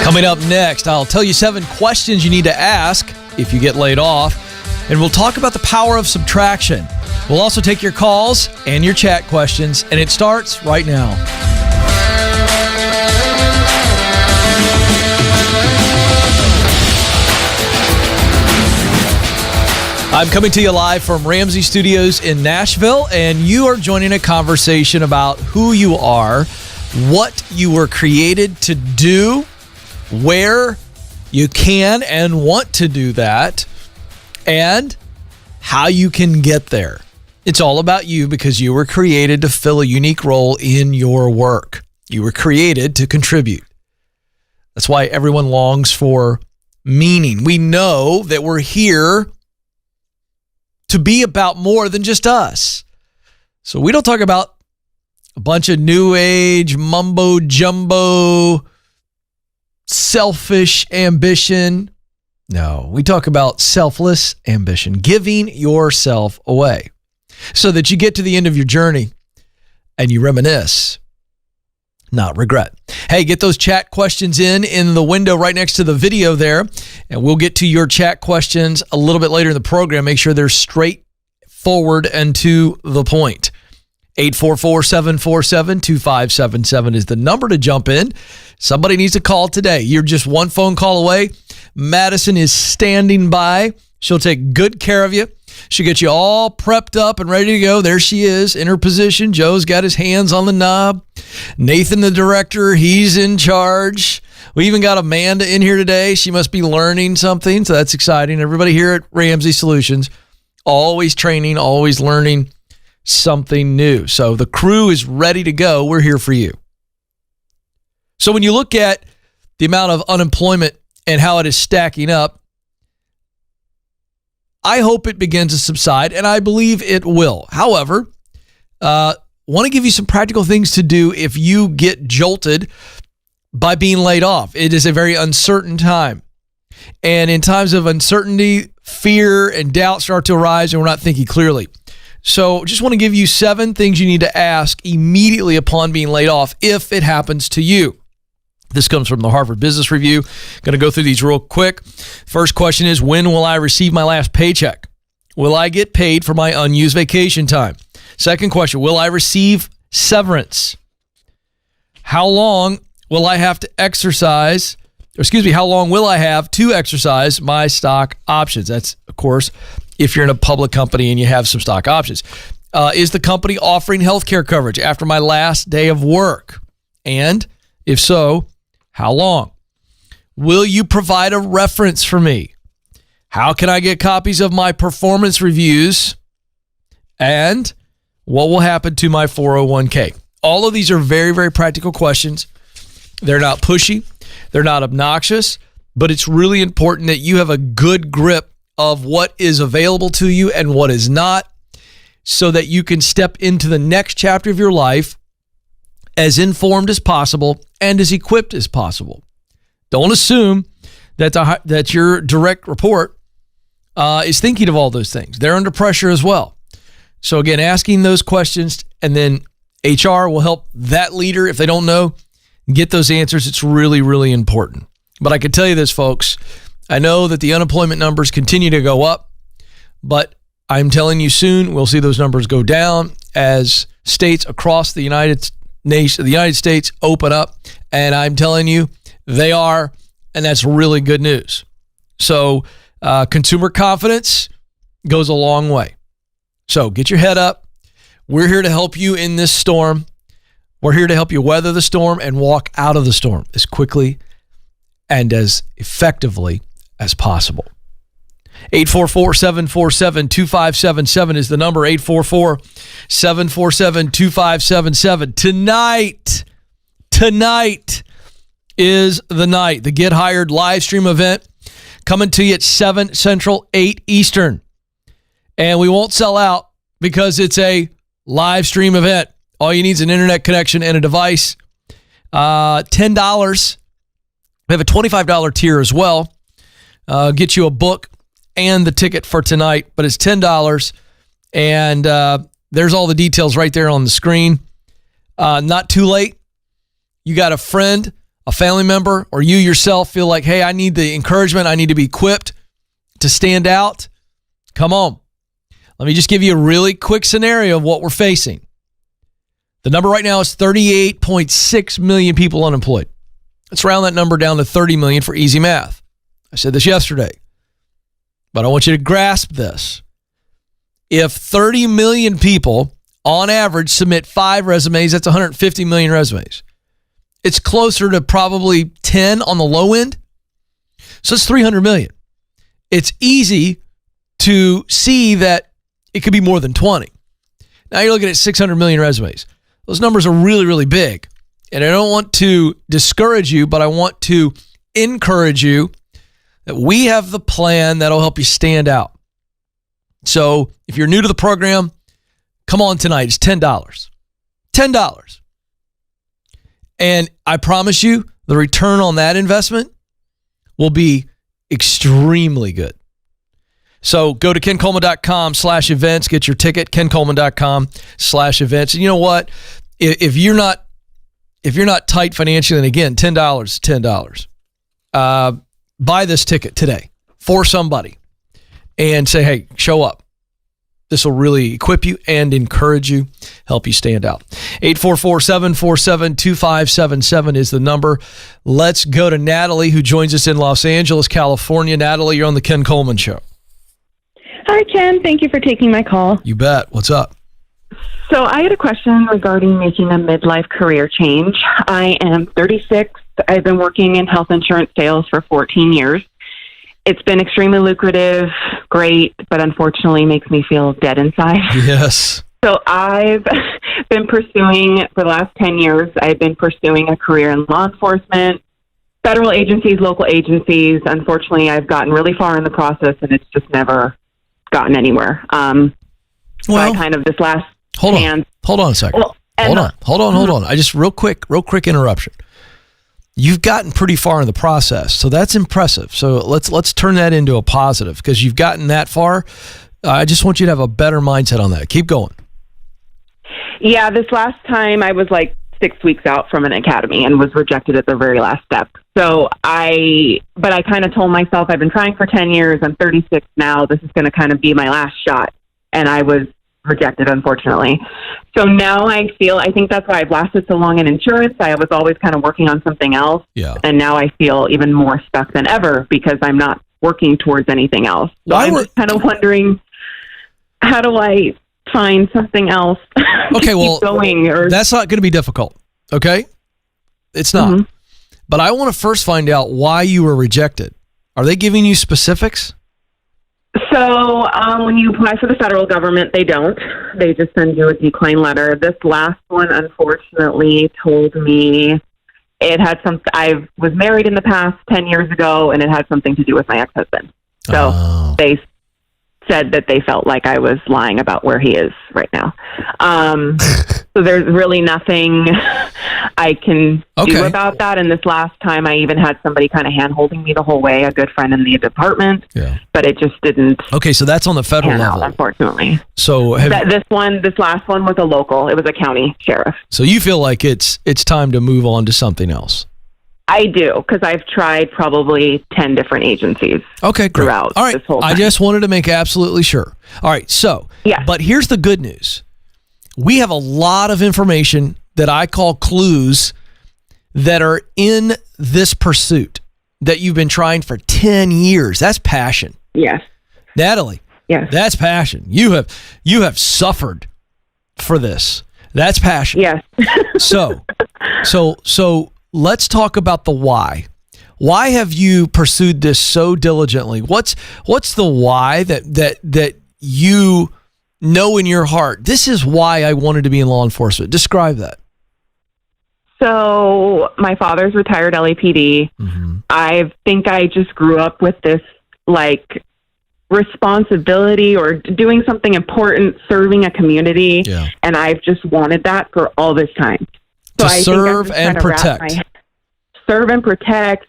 Coming up next, I'll tell you 7 questions you need to ask if you get laid off, and we'll talk about the power of subtraction. We'll also take your calls and your chat questions, and it starts right now. I'm coming to you live from Ramsey Studios in Nashville, and you are joining a conversation about who you are, what you were created to do, where you can and want to do that, and how you can get there. It's all about you because you were created to fill a unique role in your work. You were created to contribute. That's why everyone longs for meaning. We know that we're here to be about more than just us. So we don't talk about a bunch of new age mumbo jumbo selfish ambition. No, we talk about selfless ambition, giving yourself away so that you get to the end of your journey and you reminisce, not regret. Hey, get those chat questions in the window right next to the video there, and we'll get to your chat questions a little bit later in the program. Make sure they're straightforward and to the point. 844-747-2577 is the number to jump in. Somebody needs to call today. You're just one phone call away. Madison is standing by. She'll take good care of you. She'll get you all prepped up and ready to go. There she is in her position. Joe's got his hands on the knob. Nathan, the director, he's in charge. We even got Amanda in here today. She must be learning something, so that's exciting. Everybody here at Ramsey Solutions, always training, always learning something new. So the crew is ready to go. We're here for you. So when you look at the amount of unemployment and how it is stacking up, I hope it begins to subside, and I believe it will. However, want to give you some practical things to do if you get jolted by being laid off. It is a very uncertain time. And in times of uncertainty, fear and doubt start to arise, and we're not thinking clearly. So just want to give you 7 things you need to ask immediately upon being laid off if it happens to you. This comes from the Harvard Business Review. Going to go through these real quick. First question is, when will I receive my last paycheck? Will I get paid for my unused vacation time? Second question, will I receive severance? How long will I have to exercise, how long will I have to exercise my stock options? That's, of course, if you're in a public company and you have some stock options. Is the company offering healthcare coverage after my last day of work? And if so, how long? Will you provide a reference for me? How can I get copies of my performance reviews? And what will happen to my 401k? All of these are very, very practical questions. They're not pushy. They're not obnoxious, but it's really important that you have a good grip of what is available to you and what is not, so that you can step into the next chapter of your life as informed as possible and as equipped as possible. Don't assume that your direct report is thinking of all those things. They're under pressure as well. So again, asking those questions, and then HR will help that leader, if they don't know, get those answers. It's really, really important. But I can tell you this, folks, I know that the unemployment numbers continue to go up, but I'm telling you soon we'll see those numbers go down as states across the United States open up, and I'm telling you they are, and that's really good news. So consumer confidence goes a long way. So get your head up. We're here to help you in this storm. We're here to help you weather the storm and walk out of the storm as quickly and as effectively as possible. 844-747-2577 is the number. 844-747-2577. Tonight is the night. The Get Hired live stream event coming to you at 7 Central, 8 Eastern. And we won't sell out because it's a live stream event. All you need is an internet connection and a device. $10. We have a $25 tier as well. Get you a book and the ticket for tonight, but it's $10. And there's all the details right there on the screen. Not too late. You got a friend, a family member, or you yourself feel like, hey, I need the encouragement, I need to be equipped to stand out, come on. Let me just give you a really quick scenario of what we're facing. The number right now is 38.6 million people unemployed. Let's round that number down to 30 million for easy math. I said this yesterday, but I want you to grasp this. If 30 million people on average submit 5 resumes, that's 150 million resumes. It's closer to probably 10 on the low end. So it's 300 million. It's easy to see that it could be more than 20. Now you're looking at 600 million resumes. Those numbers are really, really big. And I don't want to discourage you, but I want to encourage you that we have the plan that'll help you stand out. So if you're new to the program, come on tonight. It's $10. $10. And I promise you, the return on that investment will be extremely good. So go to kencoleman.com/events, get your ticket, kencoleman.com/events. And you know what? If you're not tight financially, then again, $10, $10. Buy this ticket today for somebody and say, hey, show up. This will really equip you and encourage you, help you stand out. 844-747-2577 is the number. Let's go to Natalie, who joins us in Los Angeles, California. Natalie, you're on the Ken Coleman Show. Hi, Ken. Thank you for taking my call. You bet. What's up? So I had a question regarding making a midlife career change. I am 36. I've been working in health insurance sales for 14 years. It's been extremely lucrative, great, but unfortunately makes me feel dead inside. Yes. So I've been pursuing, for the last 10 years, I've been pursuing a career in law enforcement, federal agencies, local agencies. Unfortunately, I've gotten really far in the process, and it's just never gotten anywhere. So I kind of this last Hold on a second. Well, Hold on. I just real quick interruption. You've gotten pretty far in the process, so that's impressive. So let's turn that into a positive because you've gotten that far. I just want you to have a better mindset on that. Keep going. Yeah, this last time I was like 6 weeks out from an academy and was rejected at the very last step. So I kind of told myself I've been trying for 10 years. I'm 36 now. This is going to kind of be my last shot. And I was rejected, unfortunately. So now I think that's why I've lasted so long in insurance. I was always kind of working on something else. Yeah. And now I feel even more stuck than ever because I'm not working towards anything else. So I'm just kind of wondering, how do I find something else? Okay, well, that's not going to be difficult. Okay? It's not. Mm-hmm. But I want to first find out why you were rejected. Are they giving you specifics? So when you apply for the federal government, they don't. They just send you a decline letter. This last one, unfortunately, told me it had I was married in the past 10 years ago, and it had something to do with my ex-husband. So they said that they felt like I was lying about where he is right now. So there's really nothing I can do about that. And this last time I even had somebody kind of hand-holding me the whole way, a good friend in the department, but it just didn't. Okay, so that's on the federal level. Unfortunately. So this last one was a local. It was a county sheriff. So you feel like it's time to move on to something else? I do, because I've tried probably 10 different agencies. Okay, great. Throughout all right. This whole time. I just wanted to make absolutely sure. All right, so, but here's the good news. We have a lot of information that I call clues that are in this pursuit that you've been trying for 10 years. That's passion. Yes. Natalie. Yes. That's passion. You have suffered for this. That's passion. Yes. So let's talk about the why. Why have you pursued this so diligently? What's the why that you know in your heart? This is why I wanted to be in law enforcement. Describe that. So my father's retired LAPD. Mm-hmm. I think I just grew up with this like responsibility or doing something important, serving a community. Yeah. And I've just wanted that for all this time. So to serve and protect. Serve and protect.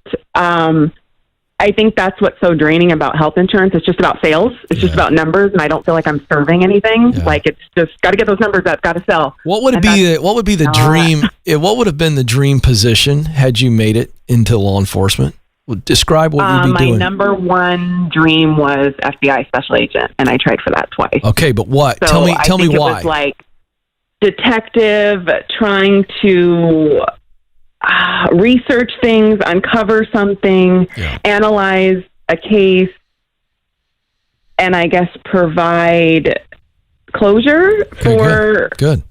I think that's what's so draining about health insurance. It's just about sales. It's just about numbers, and I don't feel like I'm serving anything. Yeah. Like, it's just got to get those numbers up, got to sell. What would be the dream? What would have been the dream position had you made it into law enforcement? Describe what you'd be doing. My number one dream was FBI special agent, and I tried for that twice. Okay, but what? So tell me why. It was like detective, trying to research things, uncover something, analyze a case, and I guess provide closure for... Good.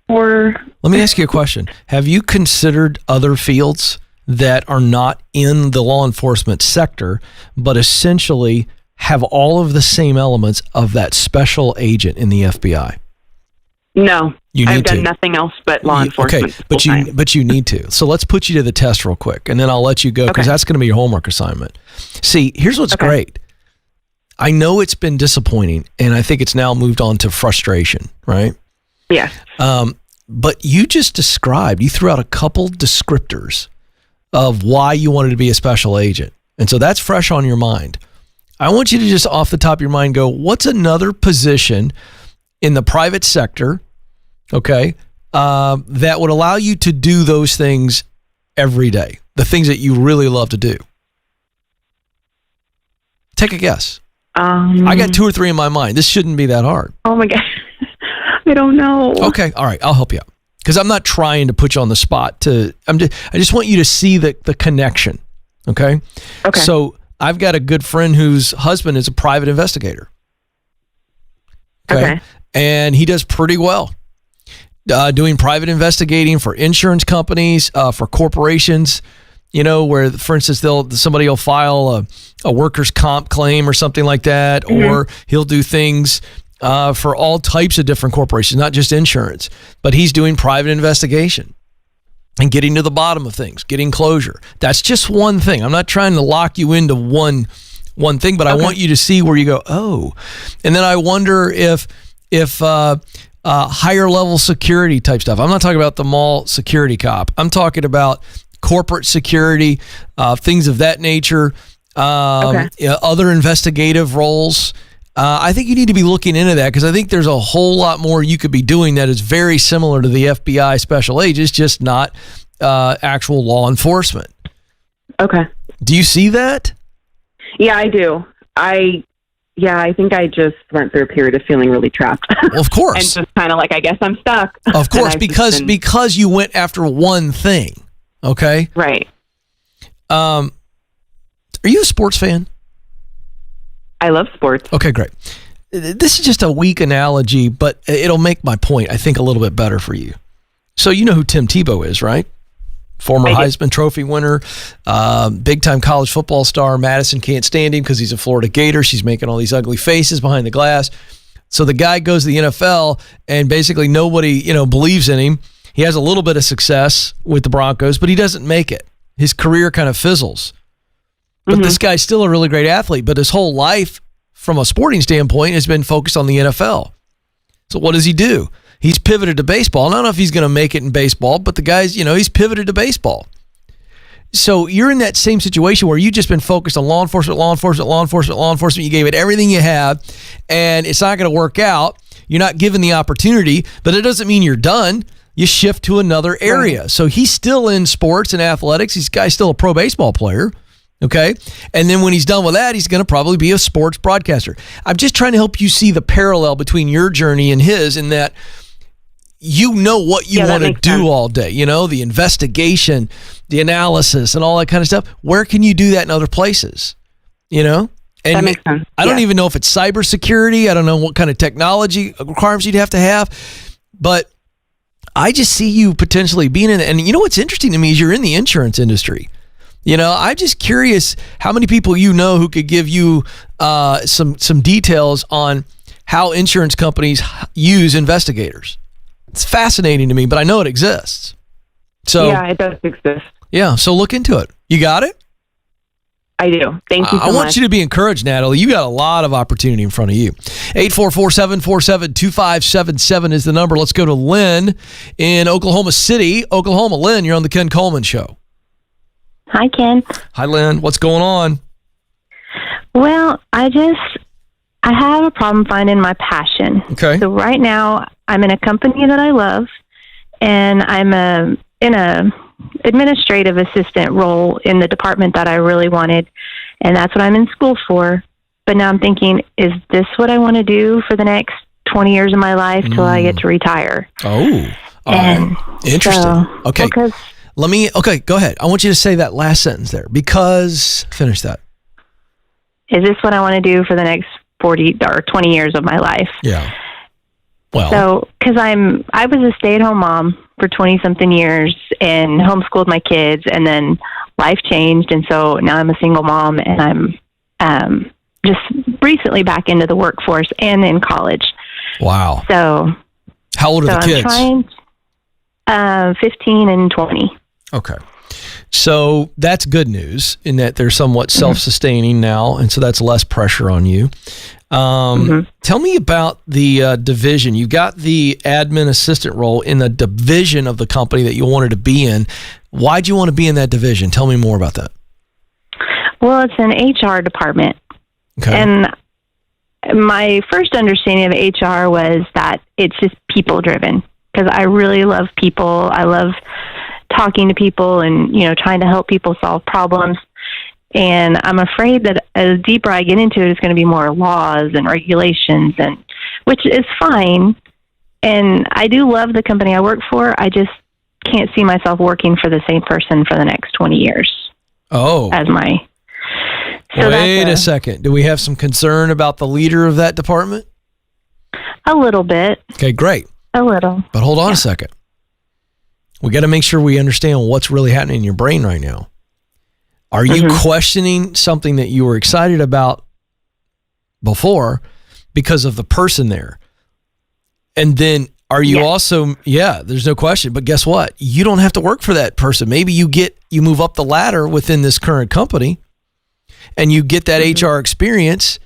Let me ask you a question. Have you considered other fields that are not in the law enforcement sector, but essentially have all of the same elements of that special agent in the FBI? No, I've done nothing else but law enforcement. Okay, but you need to. So let's put you to the test real quick, and then I'll let you go because that's going to be your homework assignment. See, here's what's great. I know it's been disappointing, and I think it's now moved on to frustration, right? Yes. But you just described, you threw out a couple descriptors of why you wanted to be a special agent. And so that's fresh on your mind. I want you to just off the top of your mind go, what's another position in the private sector, okay, that would allow you to do those things every day, the things that you really love to do? Take a guess. I got 2 or 3 in my mind. This shouldn't be that hard. Oh my gosh. I don't know. Okay. All right. I'll help you out. Because I'm not trying to put you on the spot. I just want you to see the connection. Okay? Okay. So I've got a good friend whose husband is a private investigator. Okay. And he does pretty well. Doing private investigating for insurance companies, for corporations, where, for instance, somebody will file a workers' comp claim or something like that, or he'll do things for all types of different corporations, not just insurance, but he's doing private investigation and getting to the bottom of things, getting closure. That's just one thing. I'm not trying to lock you into one thing, but I want you to see where you go, oh. And then I wonder if higher level security type stuff. I'm not talking about the mall security cop. I'm talking about corporate security, things of that nature, other investigative roles. I think you need to be looking into that because I think there's a whole lot more you could be doing that is very similar to the FBI special agents, just not actual law enforcement. Okay. Do you see that? Yeah, I do. I think I just went through a period of feeling really trapped. Well, of course. And just kind of like, I guess I'm stuck. Of course, because you went after one thing. Okay? Right. Are you a sports fan? I love sports. Okay, great. This is just a weak analogy, but it'll make my point, I think, a little bit better for you. So you know who Tim Tebow is, right? Former Heisman Trophy winner, big-time college football star. Madison can't stand him because he's a Florida Gator. She's making all these ugly faces behind the glass. So the guy goes to the NFL, and basically nobody, believes in him. He has a little bit of success with the Broncos, but he doesn't make it. His career kind of fizzles. But this guy's still a really great athlete, but his whole life, from a sporting standpoint, has been focused on the NFL. So what does he do? He's pivoted to baseball. And I don't know if he's going to make it in baseball, but the guy's, he's pivoted to baseball. So you're in that same situation where you've just been focused on law enforcement. You gave it everything you have, and it's not going to work out. You're not given the opportunity, but it doesn't mean you're done. You shift to another area. So he's still in sports and athletics. This guy's still a pro baseball player. Okay. And then when he's done with that, he's going to probably be a sports broadcaster. I'm just trying to help you see the parallel between your journey and his, in that what you want to do all day, the investigation, the analysis, and all that kind of stuff. Where can you do that in other places? And that makes sense. I don't even know if it's cybersecurity. I don't know what kind of technology requirements you'd have to have, but I just see you potentially being in it. And what's interesting to me is you're in the insurance industry. I'm just curious how many people who could give you some details on how insurance companies use investigators. It's fascinating to me, but I know it exists. So yeah, it does exist. Yeah, so look into it. You got it? I do. Thank you so much. I want you to be encouraged, Natalie. You got a lot of opportunity in front of you. 844-747-2577 is the number. Let's go to Lynn in Oklahoma City, Oklahoma. Lynn, you're on the Ken Coleman Show. Hi, Ken. Hi, Lynn. What's going on? Well, I have a problem finding my passion. Okay. So right now, I'm in a company that I love, and I'm in a administrative assistant role in the department that I really wanted, and that's what I'm in school for. But now I'm thinking, is this what I want to do for the next 20 years of my life till I get to retire? Oh, and interesting. So, okay. Okay, go ahead. I want you to say that last sentence there, because finish that. Is this what I want to do for the next 40 or 20 years of my life? Yeah. Well, so, because I was a stay-at-home mom for 20-something years and homeschooled my kids, and then life changed, and so now I'm a single mom, and I'm just recently back into the workforce and in college. Wow. So, how old are the kids? I'm trying 15 and 20. Okay. So that's good news in that they're somewhat self-sustaining now, and so that's less pressure on you. Tell me about the division. You got the admin assistant role in the division of the company that you wanted to be in. Why'd you want to be in that division? Tell me more about that. Well, it's an HR department. Okay. And my first understanding of HR was that it's just people-driven, because I really love people. I love talking to people and, trying to help people solve problems. And I'm afraid that as deeper I get into it, it's going to be more laws and regulations, and which is fine. And I do love the company I work for. I just can't see myself working for the same person for the next 20 years. Oh. As my... So wait a second. Do we have some concern about the leader of that department? A little bit. Okay, great. A little. But hold on a second. We got to make sure we understand what's really happening in your brain right now. Are you questioning something that you were excited about before because of the person there? And then are you also, there's no question, but guess what? You don't have to work for that person. Maybe you move up the ladder within this current company and you get that HR experience,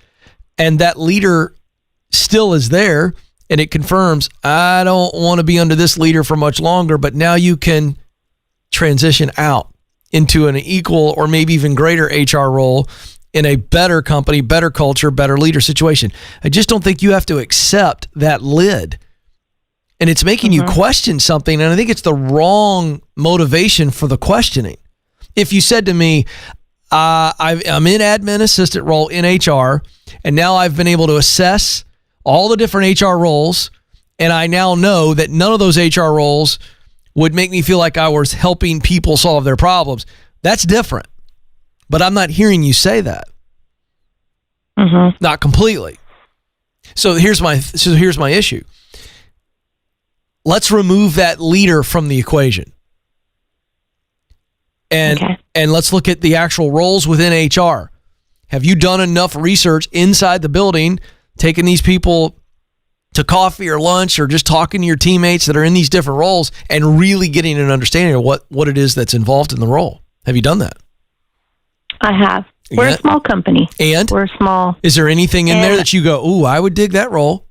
and that leader still is there, and it confirms, I don't want to be under this leader for much longer, but now you can transition out into an equal or maybe even greater HR role in a better company, better culture, better leader situation. I just don't think you have to accept that lid. And it's making you question something, and I think it's the wrong motivation for the questioning. If you said to me, I'm in admin assistant role in HR, and now I've been able to assess all the different HR roles, and I now know that none of those HR roles would make me feel like I was helping people solve their problems. That's different. But I'm not hearing you say that. Not completely. So here's my issue. Let's remove that leader from the equation. And let's look at the actual roles within HR. Have you done enough research inside the building, taking these people to coffee or lunch, or just talking to your teammates that are in these different roles and really getting an understanding of what it is that's involved in the role? Have you done that? I have. We're a small company. And? We're small. Is there anything in there that you go, ooh, I would dig that role?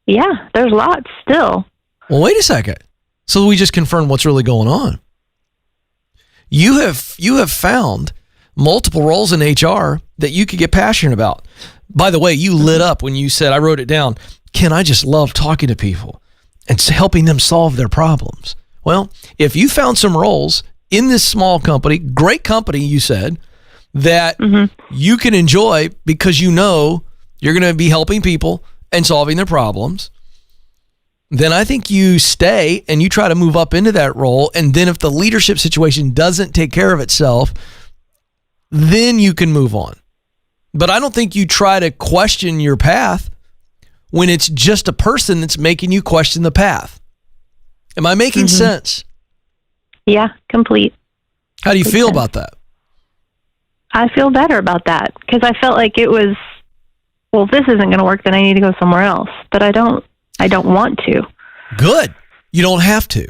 Yeah, there's lots still. Well, wait a second. So we just confirmed what's really going on. You have found multiple roles in HR that you could get passionate about. By the way, you lit up when you said, I wrote it down, Ken, I just love talking to people and helping them solve their problems. Well, if you found some roles in this small company, great company, you said, that you can enjoy because you know you're going to be helping people and solving their problems, then I think you stay and you try to move up into that role. And then if the leadership situation doesn't take care of itself, then you can move on. But I don't think you try to question your path when it's just a person that's making you question the path. Am I making sense? Yeah, complete. How do you feel about that? I feel better about that because I felt like it was, well, if this isn't going to work, then I need to go somewhere else. But I don't want to. Good. You don't have to.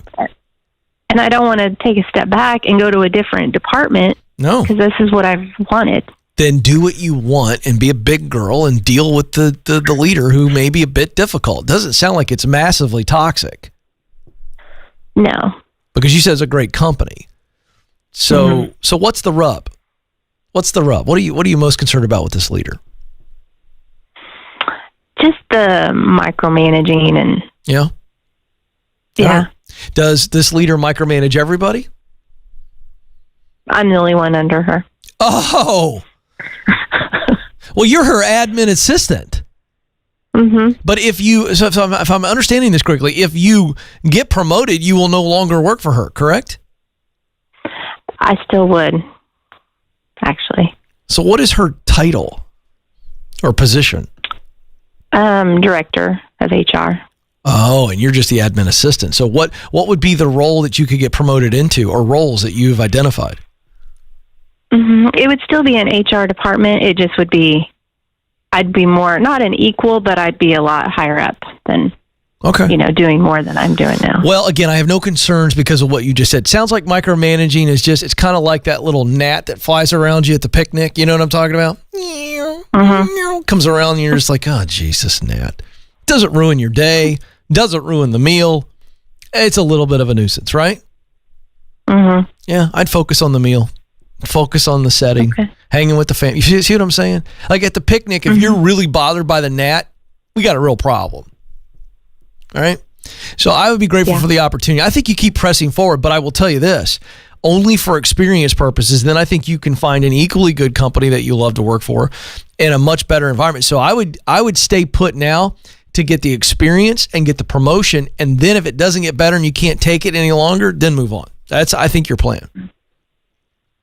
And I don't want to take a step back and go to a different department. No. Because this is what I've wanted. Then do what you want and be a big girl and deal with the leader who may be a bit difficult. Doesn't sound like it's massively toxic. No. Because you said it's a great company. So what's the rub? What's the rub? What are you most concerned about with this leader? Just the micromanaging and Yeah. Does this leader micromanage everybody? I'm the only one under her. Oh. Well, you're her admin assistant. Mm-hmm. But if I'm understanding this correctly, if you get promoted, you will no longer work for her, correct? I still would, actually. So what is her title or position? Director of HR. Oh, and you're just the admin assistant. So what would be the role that you could get promoted into, or roles that you've identified? Mm-hmm. It would still be an HR department. It just would be, I'd be more, not an equal, but I'd be a lot higher up than, doing more than I'm doing now. Well, again, I have no concerns because of what you just said. Sounds like micromanaging is it's kind of like that little gnat that flies around you at the picnic. You know what I'm talking about? Mm-hmm. Comes around and you're just like, oh, Jesus, gnat. Doesn't ruin your day. Doesn't ruin the meal. It's a little bit of a nuisance, right? Mm-hmm. Yeah, I'd focus on the meal. Focus on the setting. Okay. Hanging with the family. You see what I'm saying? Like at the picnic, if you're really bothered by the gnat, we got a real problem. All right? So I would be grateful for the opportunity. I think you keep pressing forward, but I will tell you this, only for experience purposes, then I think you can find an equally good company that you love to work for in a much better environment. So I would stay put now to get the experience and get the promotion, and then if it doesn't get better and you can't take it any longer, then move on. That's, I think, your plan.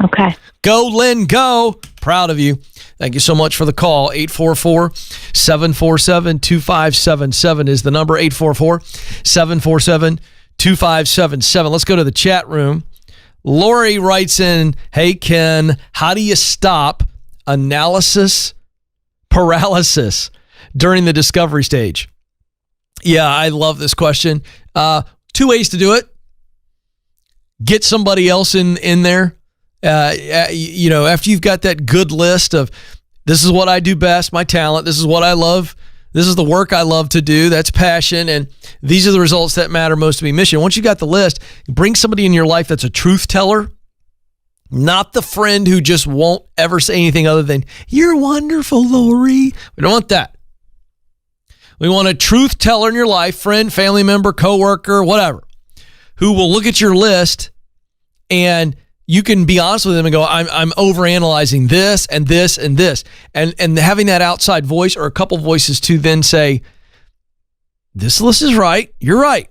Okay. Go, Lynn, go. Proud of you. Thank you so much for the call. 844-747-2577 is the number. 844-747-2577. Let's go to the chat room. Lori writes in, hey, Ken, how do you stop analysis paralysis during the discovery stage? Yeah, I love this question. 2 ways to do it. Get somebody else in there. After you've got that good list of this is what I do best, my talent, this is what I love, this is the work I love to do, that's passion, and these are the results that matter most to me, mission. Once you got the list, bring somebody in your life that's a truth teller, not the friend who just won't ever say anything other than, you're wonderful, Lori. We don't want that. We want a truth teller in your life, friend, family member, coworker, whatever, who will look at your list and you can be honest with them and go, I'm overanalyzing this and this and this. And having that outside voice or a couple voices to then say, this list is right, you're right.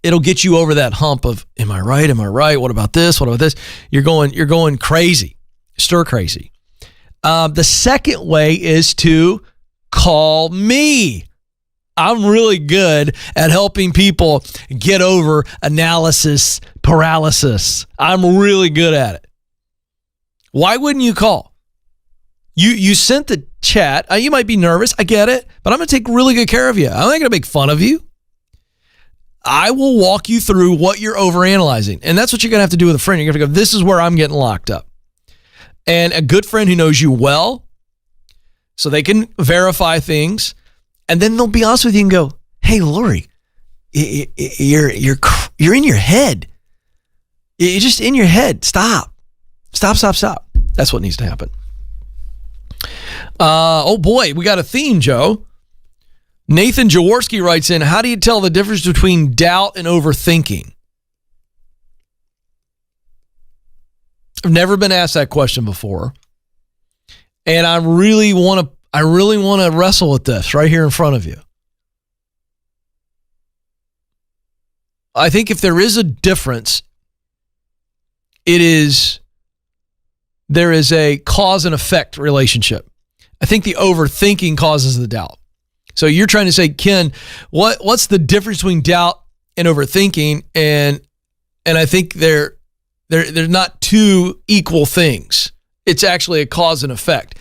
It'll get you over that hump of, am I right? Am I right? What about this? What about this? You're going crazy, stir crazy. The second way is to call me. I'm really good at helping people get over analysis paralysis. I'm really good at it. Why wouldn't you call? You sent the chat. You might be nervous. I get it. But I'm going to take really good care of you. I'm not going to make fun of you. I will walk you through what you're overanalyzing. And that's what you're going to have to do with a friend. You're going to go, this is where I'm getting locked up. And a good friend who knows you well, so they can verify things. And then they'll be honest with you and go, hey, Lori, you're in your head. You're just in your head. Stop. That's what needs to happen. Oh boy, we got a theme, Joe. Nathan Jaworski writes in, how do you tell the difference between doubt and overthinking? I've never been asked that question before. And I really want to wrestle with this right here in front of you. I think if there is a difference, there is a cause and effect relationship. I think the overthinking causes the doubt. So you're trying to say, Ken, what's the difference between doubt and overthinking? And I think they're not two equal things. It's actually a cause and effect.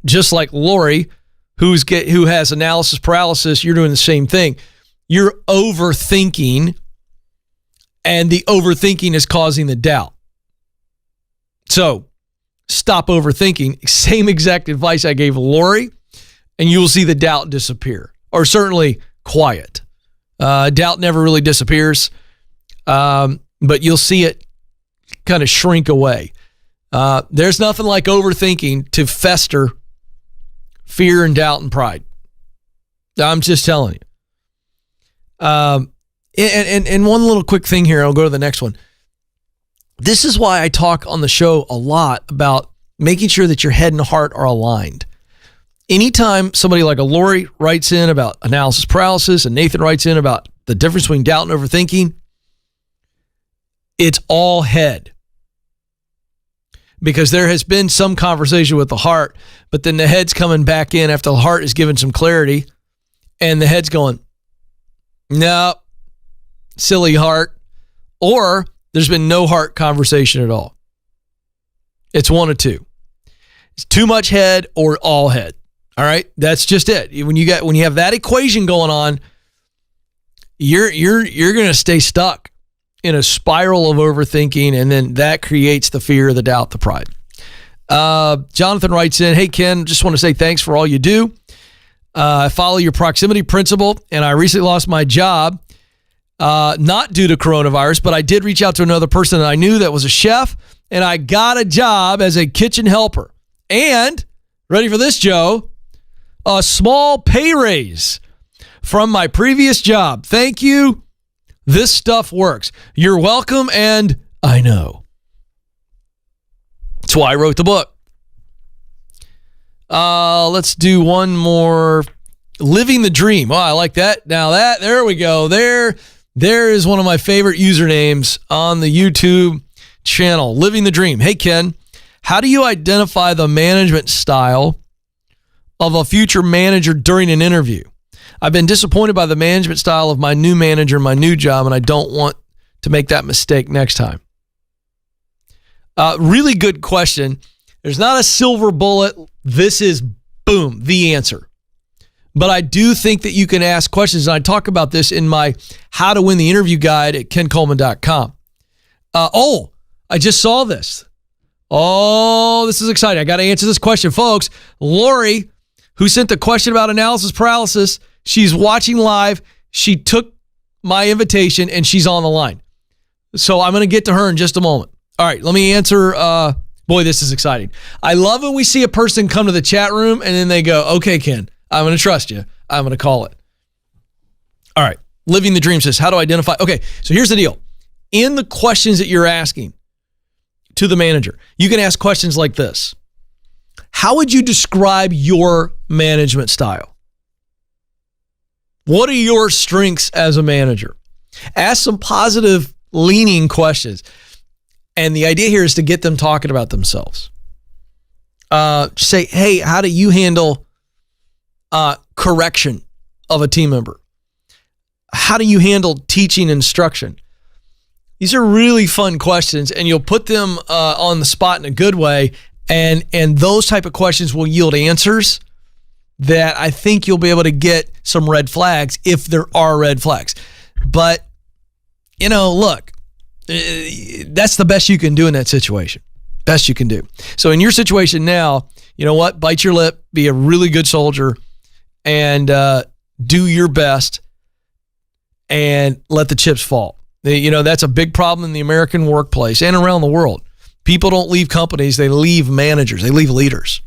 Just like Lori, who has analysis paralysis, you're doing the same thing. You're overthinking, and the overthinking is causing the doubt. So stop overthinking. Same exact advice I gave Lori, and you will see the doubt disappear, or certainly quiet. Doubt never really disappears, but you'll see it kind of shrink away. There's nothing like overthinking to fester fear and doubt and pride. I'm just telling you. And one little quick thing here, I'll go to the next one. This is why I talk on the show a lot about making sure that your head and heart are aligned. Anytime somebody like a Lori writes in about analysis paralysis and Nathan writes in about the difference between doubt and overthinking, it's all head. Because there has been some conversation with the heart, but then the head's coming back in after the heart is given some clarity, and the head's going, no, silly heart. Or there's been no heart conversation at all. It's one of two. It's too much head or all head. All right, that's just it. When you have that equation going on, you're going to stay stuck in a spiral of overthinking, and then that creates the fear, the doubt, the pride. Jonathan writes in, hey, Ken, just want to say thanks for all you do. I follow your proximity principle, and I recently lost my job, not due to coronavirus, but I did reach out to another person that I knew that was a chef, and I got a job as a kitchen helper. And, ready for this, Joe, a small pay raise from my previous job. Thank you. This stuff works. You're welcome, and I know. That's why I wrote the book. Let's do one more. Living the Dream. Oh, I like that. Now there we go. There is one of my favorite usernames on the YouTube channel. Living the Dream. Hey, Ken, how do you identify the management style of a future manager during an interview? I've been disappointed by the management style of my new manager in my new job, and I don't want to make that mistake next time. Really good question. There's not a silver bullet. This is, boom, the answer. But I do think that you can ask questions, and I talk about this in my How to Win the Interview guide at kencoleman.com. I just saw this. Oh, this is exciting. I got to answer this question, folks. Lori, who sent the question about analysis paralysis, she's watching live. She took my invitation, and she's on the line. So I'm going to get to her in just a moment. All right, let me answer. Boy, this is exciting. I love when we see a person come to the chat room, and then they go, okay, Ken, I'm going to trust you. I'm going to call it. All right, Living the Dream says, how to identify. Okay, so here's the deal. In the questions that you're asking to the manager, you can ask questions like this. How would you describe your management style? What are your strengths as a manager? Ask some positive leaning questions. And the idea here is to get them talking about themselves. Say, hey, how do you handle correction of a team member? How do you handle teaching instruction? These are really fun questions, and you'll put them on the spot in a good way. And those type of questions will yield answers that I think you'll be able to get some red flags if there are red flags. But, look, that's the best you can do in that situation. Best you can do. So in your situation now, you know what? Bite your lip, be a really good soldier, and do your best and let the chips fall. That's a big problem in the American workplace and around the world. People don't leave companies. They leave managers. They leave leaders.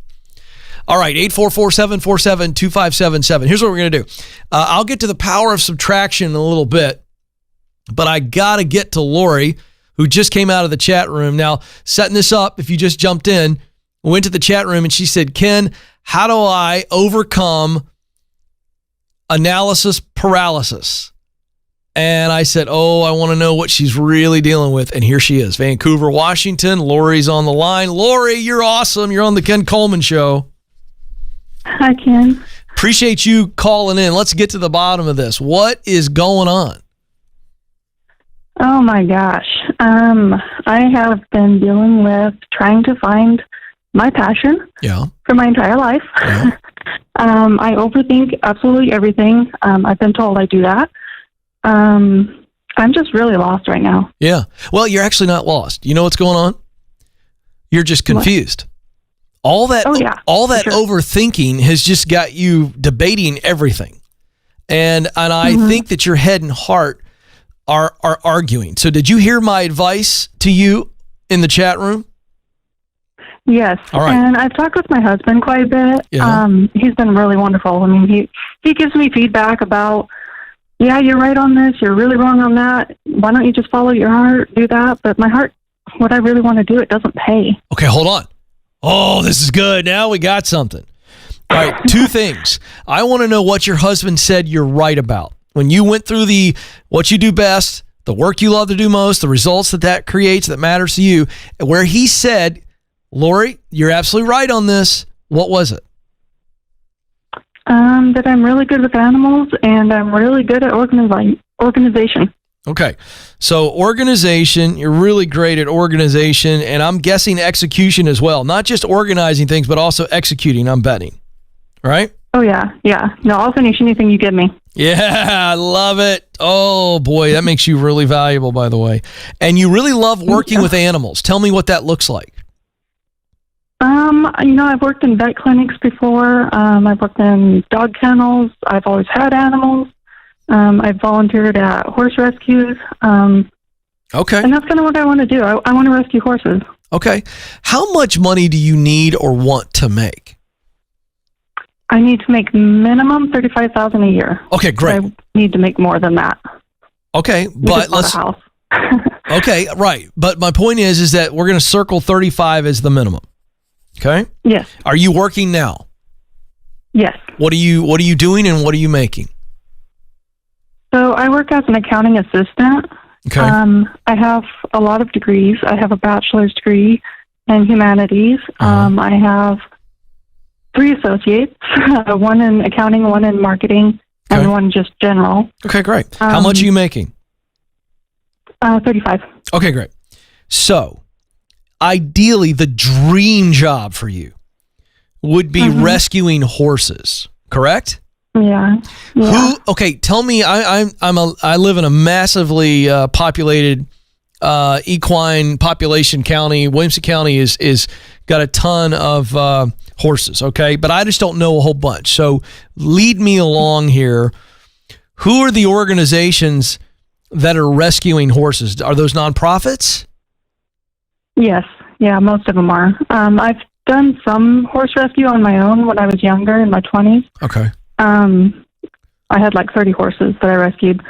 All right, 844-747-2577. Here's what we're going to do. I'll get to the power of subtraction in a little bit, but I got to get to Lori, who just came out of the chat room. Now, setting this up, if you just jumped in, went to the chat room, and she said, Ken, how do I overcome analysis paralysis? And I said, I want to know what she's really dealing with. And here she is, Vancouver, Washington. Lori's on the line. Lori, you're awesome. You're on the Ken Coleman Show. Hi, Ken. Appreciate you calling in. Let's get to the bottom of this. What is going on? Oh, my gosh. I have been dealing with trying to find my passion for my entire life. Yeah. I overthink absolutely everything. I've been told I do that. I'm just really lost right now. Yeah. Well, you're actually not lost. You know what's going on? You're just confused. All that overthinking has just got you debating everything. And I think that your head and heart are arguing. So did you hear my advice to you in the chat room? Yes. All right. And I've talked with my husband quite a bit. Yeah. He's been really wonderful. I mean, he gives me feedback about, yeah, you're right on this. You're really wrong on that. Why don't you just follow your heart, do that? But my heart, what I really want to do, it doesn't pay. Okay, hold on. Oh, this is good. Now we got something. All right, two things. I want to know what your husband said you're right about. When you went through what you do best, the work you love to do most, the results that creates that matters to you, where he said, Lori, you're absolutely right on this. What was it? That I'm really good with animals and I'm really good at organization. Okay. So organization, you're really great at organization, and I'm guessing execution as well. Not just organizing things, but also executing, I'm betting. Right? Oh, yeah. Yeah. No, I'll finish anything you give me. Yeah, I love it. Oh, boy, that makes you really valuable, by the way. And you really love working with animals. Tell me what that looks like. I've worked in vet clinics before. I've worked in dog kennels. I've always had animals. I've volunteered at horse rescues. Okay. And that's kind of what I want to do. I want to rescue horses. Okay. How much money do you need or want to make? I need to make minimum $35,000 a year. Okay, great. I need to make more than that. Okay, but let's. House. Okay, right. But my point is that we're going to circle 35 as the minimum. Okay? Yes. Are you working now? Yes. What are you doing and what are you making? So I work as an accounting assistant. Okay. I have a lot of degrees. I have a bachelor's degree in humanities. I have 3 associates, one in accounting, one in marketing, and one just general. Okay, great. How much are you making? 35. Okay, great. So, ideally, the dream job for you would be rescuing horses, correct? Yeah. Okay, tell me. I live in a massively populated equine population county. Williamson County is got a ton of horses. Okay, but I just don't know a whole bunch. So lead me along here. Who are the organizations that are rescuing horses? Are those nonprofits? Yes. Yeah, most of them are. I've done some horse rescue on my own when I was younger, in my 20s. Okay. I had like 30 horses that I rescued,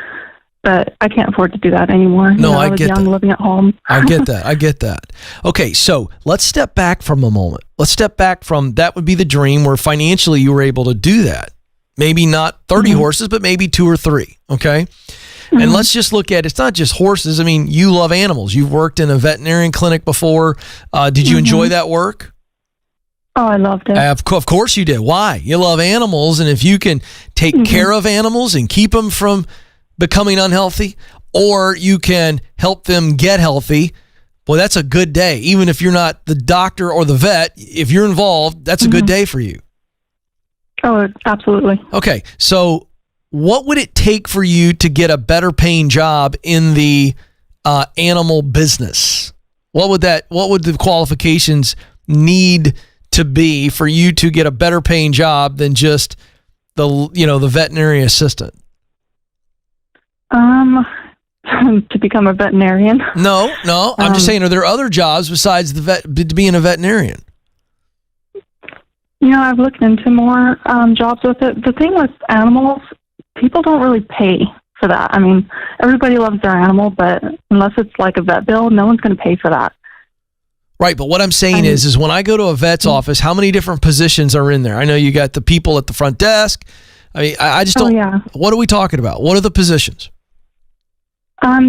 but I can't afford to do that anymore. No, I was young, living at home. I get that. Okay, so let's step back from a moment. Let's step back from that would be the dream where financially you were able to do that. Maybe not 30 horses, but maybe 2 or 3, okay? And let's just look at, it's not just horses. I mean, you love animals. You've worked in a veterinarian clinic before. Did you enjoy that work? Oh, I loved it. Of course you did. Why? You love animals, and if you can take care of animals and keep them from becoming unhealthy, or you can help them get healthy, boy, that's a good day. Even if you're not the doctor or the vet, if you're involved, that's a good day for you. Oh, absolutely. Okay, so what would it take for you to get a better paying job in the animal business? What would the qualifications need to be for you to get a better paying job than just the veterinary assistant? To become a veterinarian? No. I'm just saying, are there other jobs besides being a veterinarian? I've looked into more jobs with it. The thing with animals, people don't really pay for that. I mean, everybody loves their animal, but unless it's like a vet bill, no one's going to pay for that. Right, but what I'm saying is when I go to a vet's office, how many different positions are in there? I know you got the people at the front desk. I mean, I just don't. What are we talking about? What are the positions?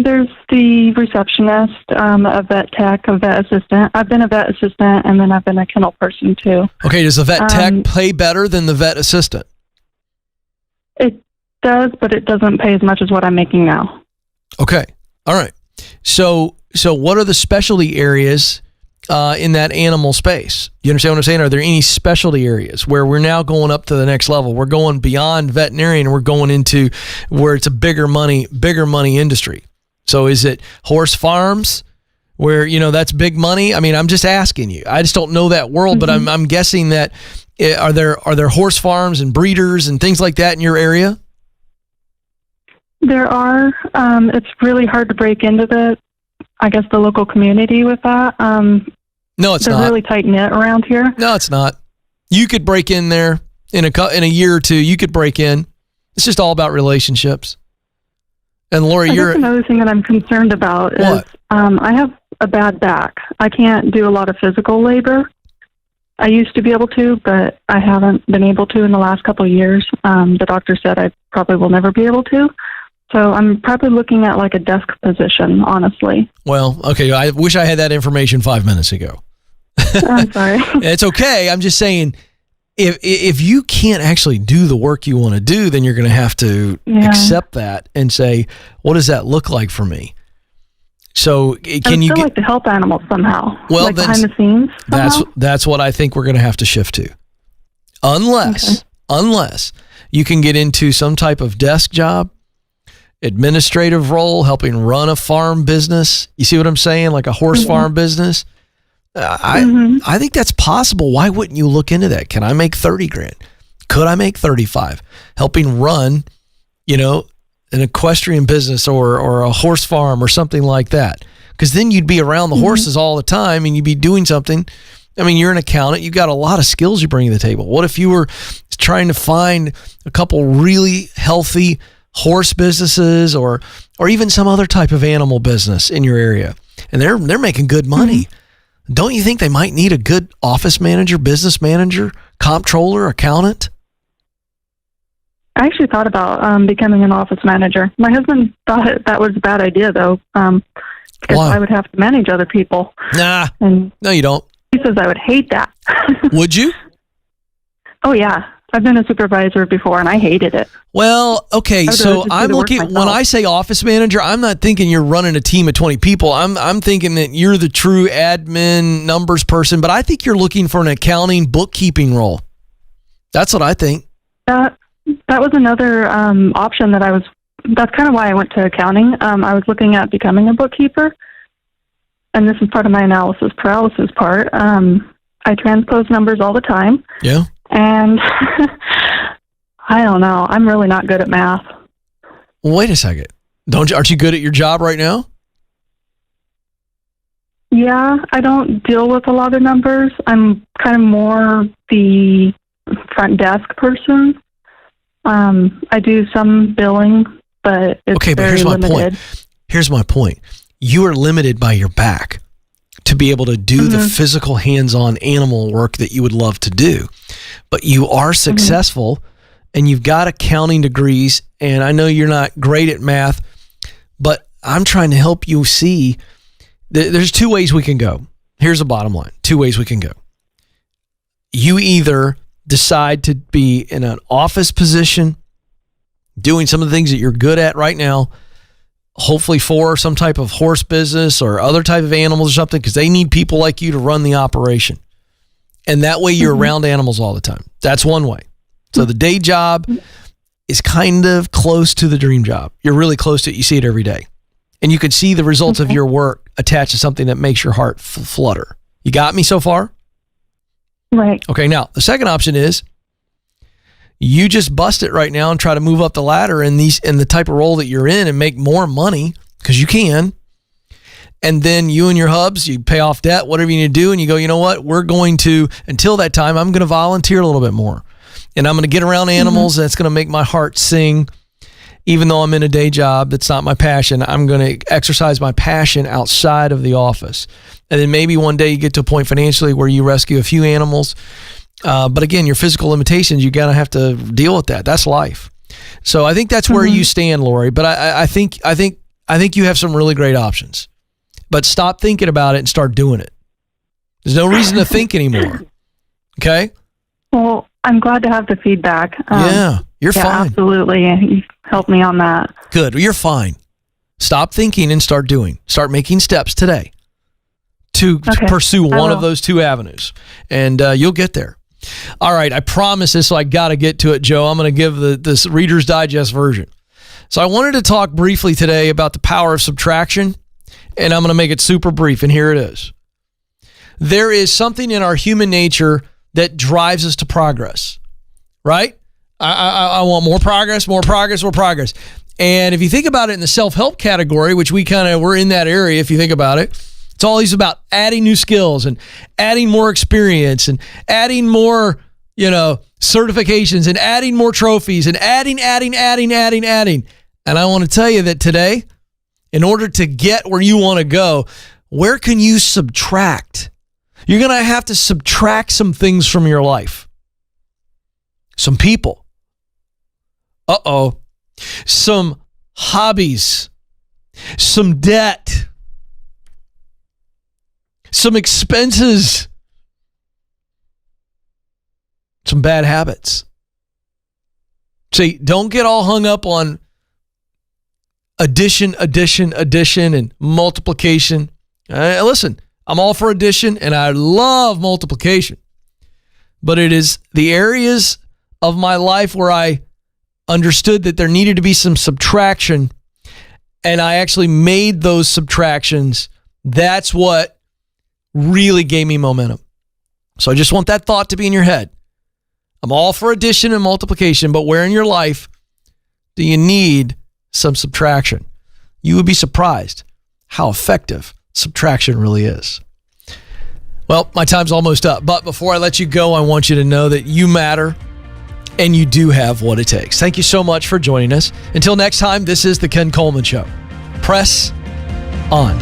There's the receptionist, a vet tech, a vet assistant. I've been a vet assistant, and then I've been a kennel person too. Okay, does the vet tech pay better than the vet assistant? It does, but it doesn't pay as much as what I'm making now. Okay, all right. So what are the specialty areas in that animal space? You understand what I'm saying? Are there any specialty areas where we're now going up to the next level? We're going beyond veterinarian and we're going into where it's a bigger money industry. So is it horse farms where, that's big money? I mean, I'm just asking you. I just don't know that world, but I'm guessing that are there horse farms and breeders and things like that in your area? There are. It's really hard to break into the local community with that. No, it's They're not. really tight knit around here. No, it's not. You could break in there in a year or two. You could break in. It's just all about relationships. And Lori, I guess another thing that I'm concerned about is I have a bad back. I can't do a lot of physical labor. I used to be able to, but I haven't been able to in the last couple of years. The doctor said I probably will never be able to. So I'm probably looking at like a desk position, honestly. Well, okay. I wish I had that information 5 minutes ago. I'm sorry. It's okay. I'm just saying, if you can't actually do the work you want to do, then you're going to have to accept that and say, what does that look like for me? So can you like to help animals somehow? Well, like behind the scenes. That's what I think we're going to have to shift to, unless you can get into some type of desk job, administrative role, helping run a farm business. You see what I'm saying? Like a horse farm business. I think that's possible. Why wouldn't you look into that? Can I make 30 grand? Could I make 35? Helping run, an equestrian business or a horse farm or something like that. Because then you'd be around the horses all the time and you'd be doing something. I mean, you're an accountant. You've got a lot of skills you bring to the table. What if you were trying to find a couple really healthy horse businesses or even some other type of animal business in your area? And they're making good money. Don't you think they might need a good office manager, business manager, comptroller, accountant? I actually thought about becoming an office manager. My husband thought that was a bad idea, though, because Why? I would have to manage other people. Nah, and no, you don't. he says I would hate that. Would you? Oh, yeah. I've been a supervisor before, and I hated it. Well, okay, so I'm looking, when I say office manager, I'm not thinking you're running a team of 20 people. I'm thinking that you're the true admin numbers person, but I think you're looking for an accounting bookkeeping role. That's what I think. That was another option that's kind of why I went to accounting. I was looking at becoming a bookkeeper, and this is part of my analysis paralysis part. I transpose numbers all the time. Yeah. And I don't know. I'm really not good at math. Well, wait a second. Aren't you good at your job right now? Yeah, I don't deal with a lot of numbers. I'm kind of more the front desk person. I do some billing, but it's very limited. Here's my point. You are limited by your back to be able to do the physical hands-on animal work that you would love to do. But you are successful and you've got accounting degrees, and I know you're not great at math, but I'm trying to help you see there's two ways we can go. Here's the bottom line. Two ways we can go. You either decide to be in an office position, doing some of the things that you're good at right now, hopefully for some type of horse business or other type of animals or something, because they need people like you to run the operation. And that way you're around animals all the time. That's one way. So the day job is kind of close to the dream job. You're really close to it. You see it every day. And you can see the results of your work attached to something that makes your heart flutter. You got me so far? Right. Okay, now the second option is you just bust it right now and try to move up the ladder in the type of role that you're in and make more money, because you can. And then you and your hubs, you pay off debt, whatever you need to do, and you go, you know what? We're going to, until that time, I'm going to volunteer a little bit more. And I'm going to get around animals, and it's going to make my heart sing. Even though I'm in a day job that's not my passion, I'm going to exercise my passion outside of the office. And then maybe one day you get to a point financially where you rescue a few animals. But again, your physical limitations, you're going to have to deal with that. That's life. So I think that's where you stand, Lori. But I think you have some really great options. But stop thinking about it and start doing it. There's no reason to think anymore. Okay? Well, I'm glad to have the feedback. You're fine. Absolutely. You helped me on that. Good. You're fine. Stop thinking and start doing. Start making steps today to pursue one of those two avenues. And you'll get there. All right. I promise this, so I got to get to it, Joe. I'm going to give this Reader's Digest version. So I wanted to talk briefly today about the power of subtraction, and I'm going to make it super brief, and here it is. There is something in our human nature that drives us to progress, right? I want more progress. And if you think about it in the self-help category, which we're in that area, if you think about it, it's It's always about adding new skills and adding more experience and adding more, certifications and adding more trophies and adding. And I want to tell you that today, in order to get where you want to go, where can you subtract? You're going to have to subtract some things from your life. Some people. Some hobbies. Some debt. Some expenses. Some bad habits. See, don't get all hung up on addition, and multiplication. Listen, I'm all for addition and I love multiplication. But it is the areas of my life where I understood that there needed to be some subtraction, and I actually made those subtractions. That's what really gave me momentum. So I just want that thought to be in your head. I'm all for addition and multiplication, but where in your life do you need some subtraction? You would be surprised how effective subtraction really is. Well, my time's almost up, but before I let you go, I want you to know that you matter and you do have what it takes. Thank you so much for joining us. Until next time, this is the Ken Coleman Show. Press on.